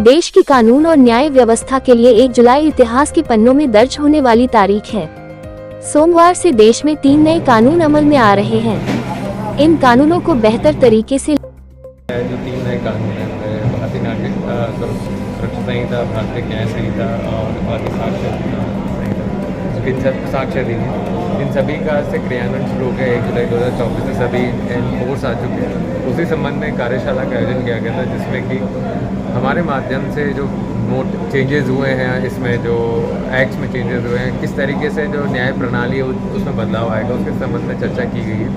देश की कानून और न्याय व्यवस्था के लिए 1 जुलाई इतिहास के पन्नों में दर्ज होने वाली तारीख है। सोमवार से देश में 3 नए कानून अमल में आ रहे हैं। इन कानूनों को बेहतर तरीके से जो 3 नए कानून हैं, भारतीय नागरिक सुरक्षा संहिता, भारतीय न्याय संहिता और भारतीय साक्ष्य अधिनियम, इन सभी का से क्रियान्वयन शुरू हो गया 1 जुलाई 2024 से सभी इन फोर्स आ चुके हैं। उसी संबंध में कार्यशाला का आयोजन किया गया था, जिसमें कि हमारे माध्यम से जो चेंजेस हुए हैं, इसमें जो एक्ट्स में चेंजेस हुए हैं, किस तरीके से जो न्याय प्रणाली है उसमें बदलाव आएगा, उसके संबंध में चर्चा की गई है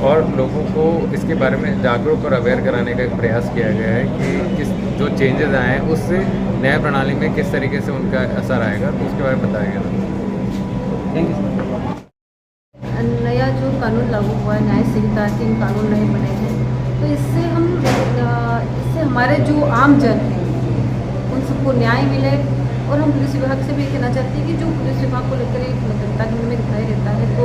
और लोगों को इसके बारे में जागरूक और अवेयर कराने का एक प्रयास किया गया है कि किस जो चेंजेस आए हैं उससे न्याय प्रणाली में किस तरीके से उनका असर आएगा, तो उसके बारे में बताया गया था। Thank you. नया जो कानून लागू हुआ है, न्याय संहिता, 3 कानून नए बने हैं, तो इससे हमारे जो आम जन हैं उन सबको न्याय मिले। और हम पुलिस विभाग से भी कहना चाहते हैं कि जो पुलिस विभाग को लेकर एक जनता के मन में भय रहता है, तो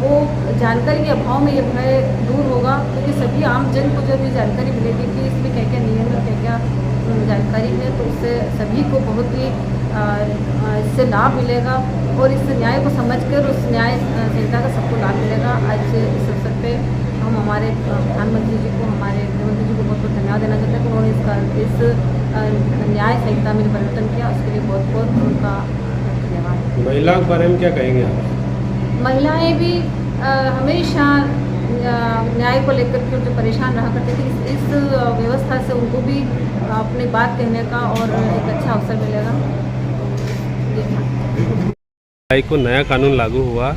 वो जानकारी के अभाव में ये भय दूर होगा, क्योंकि सभी आम जन को जब ये जानकारी मिलेगी कि इसमें क्या क्या नियम है, क्या क्या जानकारी है, तो उससे सभी को बहुत ही इससे लाभ मिलेगा और इस न्याय को समझकर उस न्याय संहिता का सबको लाभ मिलेगा। आज इस अवसर पे हम हमारे प्रधानमंत्री जी को, हमारे गृहमंत्री जी को बहुत बहुत धन्यवाद देना चाहते हैं कि उन्होंने इस न्याय संहिता में परिवर्तन किया, उसके लिए बहुत बहुत उनका धन्यवाद। महिलाओं के बारे में क्या कहेंगे आप? महिलाएं भी हमेशा न्याय को लेकर के जो परेशान रहा करती थी, इस व्यवस्था से उनको भी अपनी बात कहने का और एक अच्छा अवसर मिलेगा। को नया कानून लागू हुआ,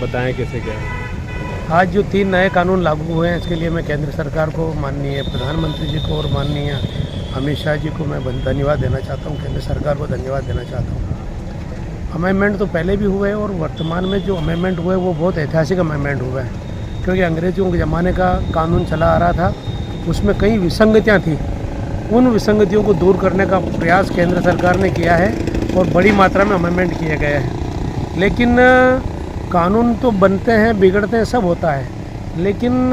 बताएं कैसे क्या है? आज जो 3 नए कानून लागू हुए हैं, इसके लिए मैं केंद्र सरकार को, माननीय प्रधानमंत्री जी को और माननीय अमित शाह जी को मैं धन्यवाद देना चाहता हूँ, केंद्र सरकार को धन्यवाद देना चाहता हूँ। अमेंडमेंट तो पहले भी हुए और वर्तमान में जो अमेंडमेंट हुए वो बहुत ऐतिहासिक अमेंडमेंट हुए हैं, क्योंकि अंग्रेज़ों के ज़माने का कानून चला आ रहा था, उसमें कई विसंगतियाँ थी। उन विसंगतियों को दूर करने का प्रयास केंद्र सरकार ने किया है और बड़ी मात्रा में अमेंडमेंट किए गए हैं। लेकिन कानून तो बनते हैं, बिगड़ते हैं, सब होता है, लेकिन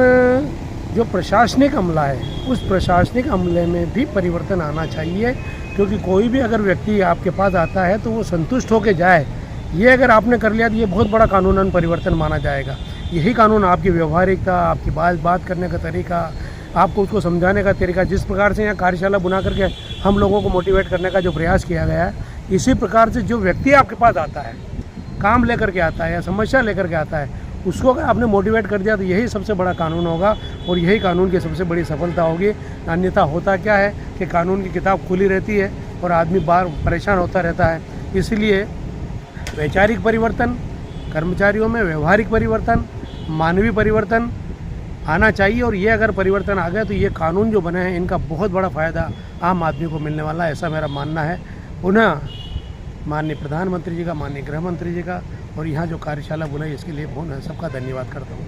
जो प्रशासनिक अमला है उस प्रशासनिक अमले में भी परिवर्तन आना चाहिए, क्योंकि कोई भी अगर व्यक्ति आपके पास आता है तो वो संतुष्ट होकर जाए। ये अगर आपने कर लिया तो ये बहुत बड़ा कानूनन परिवर्तन माना जाएगा। यही कानून आपकी व्यवहारिकता, आपकी बात करने का तरीका, आपको उसको समझाने का तरीका, जिस प्रकार से यहाँ कार्यशाला बुना करके हम लोगों को मोटिवेट करने का जो प्रयास किया गया है, इसी प्रकार से जो व्यक्ति आपके पास आता है, काम लेकर के आता है या समस्या लेकर के आता है, उसको अगर आपने मोटिवेट कर दिया तो यही सबसे बड़ा कानून होगा और यही कानून की सबसे बड़ी सफलता होगी। अन्यथा होता क्या है कि कानून की किताब खुली रहती है और आदमी बार परेशान होता रहता है। इसलिए वैचारिक परिवर्तन, कर्मचारियों में व्यवहारिक परिवर्तन, मानवीय परिवर्तन आना चाहिए और ये अगर परिवर्तन आ गया तो ये कानून जो बने हैं इनका बहुत बड़ा फ़ायदा आम आदमी को मिलने वाला है, ऐसा मेरा मानना है। पुनः माननीय प्रधानमंत्री जी का, माननीय गृह मंत्री जी का और यहाँ जो कार्यशाला बुलाई इसके लिए बहुत सबका धन्यवाद करता हूँ।